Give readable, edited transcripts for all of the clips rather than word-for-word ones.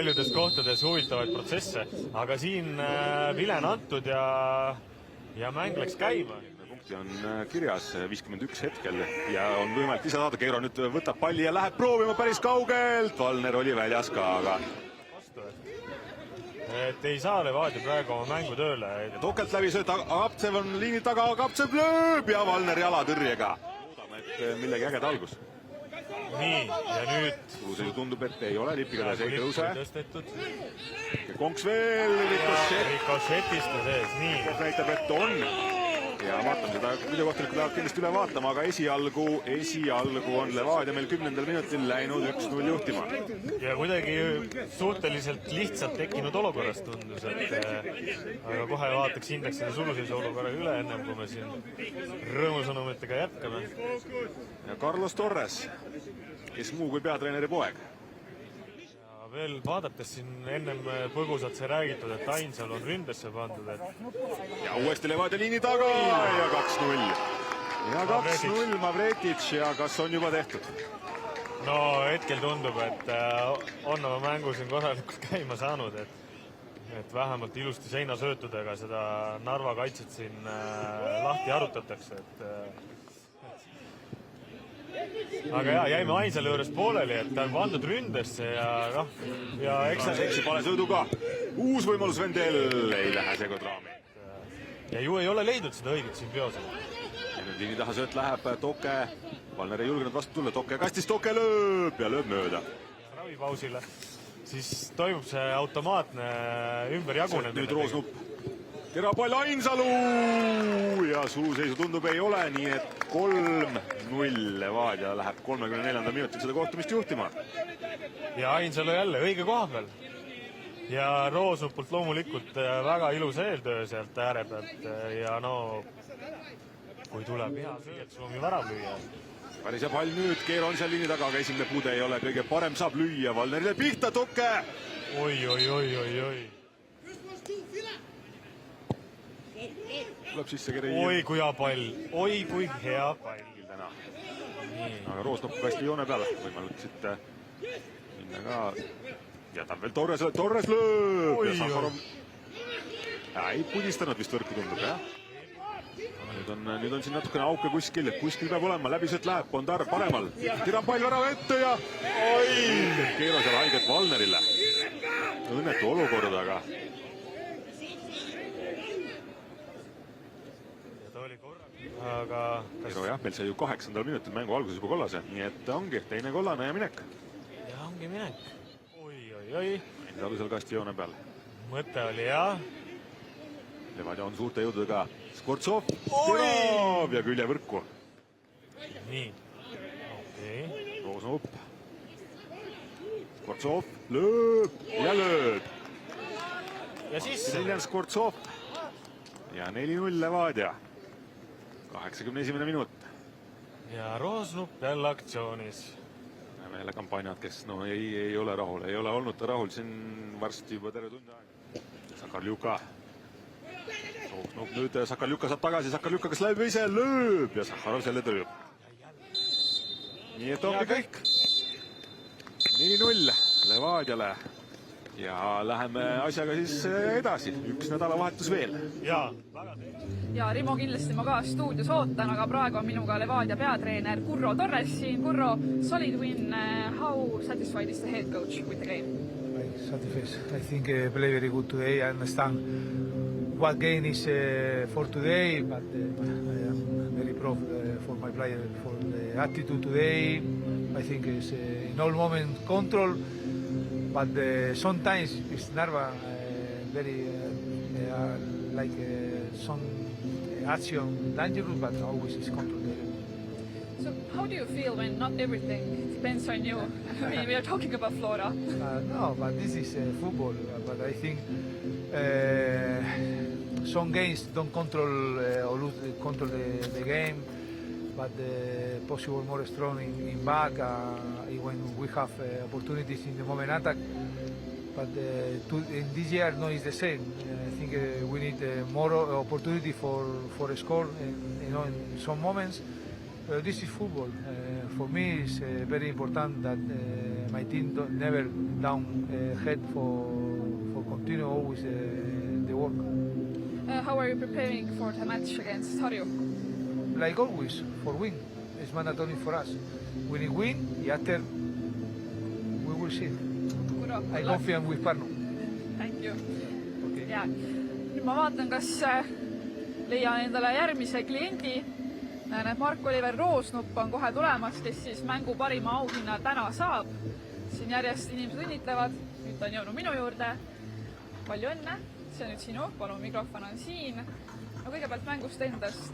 paljudes kohtades huvitavaid protsesse, aga siin vilen antud ja mäng läks käima. Punkti on kirjas 51 hetkel ja on võimalik ise saada. Keero nüüd võtab palli ja läheb proovima päris kaugelt. Valner oli väljas ka, aga et ei saa Levadia praegu oma mängu tööle. Tokelt läbi sööt, Kaptsev on liini taga, Kaptsev lööb ja Valner jalatõrjega. Loodame, et millegi ägeda algus. Nii, ja nüüd Suluseisu tundub, et ei ole lipiga ta see tõuse. Tõstetud. Konks veel, Rikošetist ja sees, nii. Koht näitab, et on. Ja vaatame seda videokohtunikud lähevad kindlasti üle vaatama, aga esialgu on Levadia meil 10. minutil läinud 1-0 juhtima. Ja kuidagi suhteliselt lihtsalt tekkinud olukorrast tundus, aga kohe vaataks hindaks selle suluseisu olukorra üle ennem, kui me siin rõõmusõnumitega jätkame. Ja Carlos Torres, kes muu kui peatreeneri poeg. Ja veel vaadates siin ennem põgusalt see räägitud, et Ainsalu on ründesse pandud. Ja uuesti Levadia liini taga ja 2-0. Ja 2-0 Mavretic ja kas on juba tehtud? No hetkel tundub, et on oma mängu siin korralikult käima saanud, et vähemalt ilusti seinasöötudega seda Narva kaitset siin lahti arutatakse, aga jah, jäime Ainsalu juures pooleli, et ta on pandud ründesse ja eks Seksi pale sõidu ka. Uus võimalus Vendel ei lähe seekord raami. Ja ju ei ole leidnud seda õiget siin Biosel. Ja nüüd liini taha sööt läheb Toke. Valner ei julgenud vastu tulla. Toke kastis, Toke lööb ja lööb mööda. Ravipausile. Siis toimub see automaatne ümberjagunemine. Nüüd Roosnupp. Terapall Ainsalu ja suluseisu tundub ei ole, nii et 3-0 Levadia läheb 34. minutil seda kohtumist juhtima. Ja Ainsalu jälle õige koha peal. Ja Roosnupult loomulikult väga ilus eeltöö sealt ääre pealt ja no kui tuleb hea süü, et sul on ju värav lüüa. Päris hea pall nüüd, Keero on seal liini taga, aga esimene pude ei ole kõige parem, saab lüüa Valnerile pihta, Toke! Oi. Tuleb sisse Kere. Oi kui hea pall, oi kui hea pall. Täna. Aga Roosnupp kasti joone peale, võimalik siit minna ka. Jätab veel Torres lööb ja Sakharov ei pudistanud vist võrku tundub, jah? Nüüd on siin natukene auke kuskil peab olema, läbisööt läheb, Bondar paremal. Tirab pall värava ette ja Keero seal haiget Valnerile. Õnnetu olukord, aga Keero jah, meil sai ju 8. minutil mängu alguses juba kollase, nii et ongi teine kollane ja minek. Ja ongi minek. Oi. Enda alusel kasti joone peal. Mõte oli jah. Levadia on suurte jõududega. Skvortsov tirab ja külje võrku. Nii. Okei. Roosnupp. Skvortsov lööb ja lööb. Ja siis Miljan Skvortsov. Ja 4-0 Levadia. 81. minut. Ja Roosnupp jälle aktsioonis. Näeme jälle kampaaniad, kes ei ole rahul, ei ole olnud ta rahul siin varsti juba terve tund aega. Sakarljuka. Roosnupp nüüd, Sakarljuka saab tagasi, Sakarljuka kas läbi ise lööb ja Sakharov selle tõrjub. Nii et ongi kõik. 4-0 Levadiale. Ja läheme asjaga siis edasi. Üks nädalavahetus veel. Ja Rimo kindlasti ma ka stuudios ootan, aga praegu on minuga Levadia peatreener Kurro Torres siin. Kurro, solid win. How satisfied is the head coach with the game? Satisfied. I think play very good today. I understand what game is for today, but I am very proud for my player for the attitude today. I think it's in all moments control. But sometimes it's Narva very like some action dangerous, but always is controlled. So how do you feel when not everything depends on you? I mean, we are talking about Flora. No, but this is football. But I think some games don't control or lose control the game. But possible more strong in back when we have opportunities in the moment attack. But in this year, no, it's the same. I think we need more opportunity for a score. In some moments, This is football. For me, it's very important that my team never down head for continue always the work. How are you preparing for the match against Harju? Like always, for win. It's mandatory for us. We need win, after we will see. I confident with Pärnu. Thank you. Okay. Ja, nüüd ma vaatan, kas leian endale järgmise kliendi. Näen, et Mark-Oliver Roosnupp on kohe tulemas, kes siis mängu parima auhinna täna saab. Siin järjest inimesed õnnitlevad. Nüüd ta on jõudnud minu juurde. Palju õnne. See on nüüd sinu. Palun, mikrofon on siin. No kõigepealt mängust endast.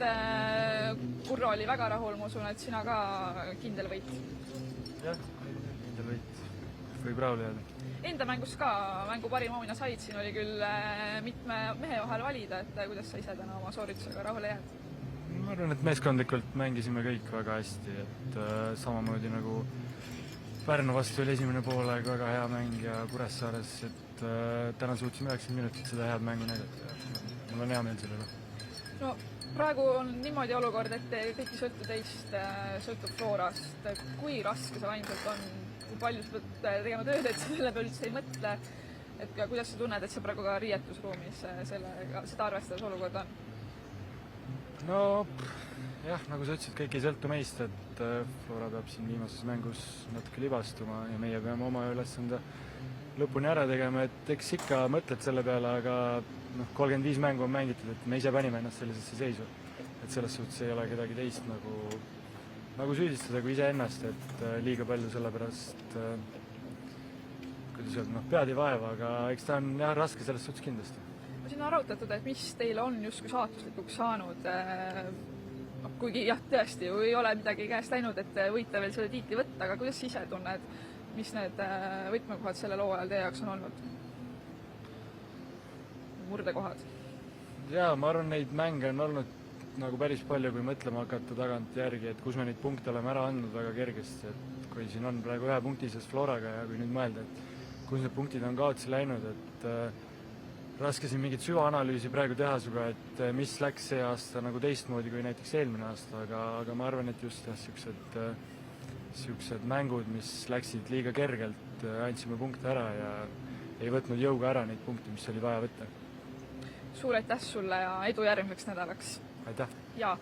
Kurro oli väga rahul. Ma usun, et sina ka kindel võit. Jah, kindel võit. Võib rahul jääda. Enda mängus ka mängu parima auhinna said. Siin oli küll mitme mehe vahel valida, et kuidas sa ise täna oma sooritusega rahule jääd? Ma arvan, et meeskondlikult mängisime kõik väga hästi, et samamoodi nagu Pärnu vastu oli esimene poolaeg väga hea mäng ja Kuressaares, et täna suutsime 90 minutit seda head mängu näidata ja mul on hea meel selle üle. No, praegu on niimoodi olukord, et kõik ei sõltu teist, sõltub Florast. Kui raske see vaimselt on, kui palju sa pead tegema tööd, et sa selle peale üldse ei mõtle, et kuidas sa tunned, et sa praegu ka riietusruumis seda arvestades olukord on? No jah, nagu sa ütlesid, kõik ei sõltu meist, et Flora peab siin viimases mängus natuke libastuma ja meie peame oma ülesande lõpuni ära tegema, et eks ikka mõtled selle peale, aga 35 mängu on mängitud, et me ise panime ennast sellisesse seisu. Et selles suhtes ei ole kedagi teist nagu süüdistada kui ise ennast, et liiga palju sellepärast, kuidas öelda, pead ei vaeva, aga eks ta on jah, raske selles suhtes kindlasti. Siin on arutatud, et mis teile on justkui saatuslikuks saanud, kuigi jah, tõesti ju ei ole midagi käest läinud, et võite veel selle tiitli võtta, aga kuidas ise tunned, mis need võtmekohad selle loo ajal teie jaoks on olnud? Murdekohad? Jaa, ma arvan, neid mänge on olnud nagu päris palju, kui mõtlema hakata tagant järgi, et kus me neid punkte oleme ära andnud väga kergesti, et kui siin on praegu 1 punkti sees Floraga ja kui nüüd mõelda, et kus need punktid on kaotsi läinud, et raske siin mingit süvaanalüüsi praegu teha suga, et mis läks see aasta nagu teistmoodi kui näiteks eelmine aasta, aga ma arvan, et just siuksed mängud, mis läksid liiga kergelt, andsime punkte ära ja ei võtnud jõuga ära neid punkte, mis oli vaja võtta. Suur aitäh sulle ja edu järgmiseks nädalaks! Aitäh! Jaa!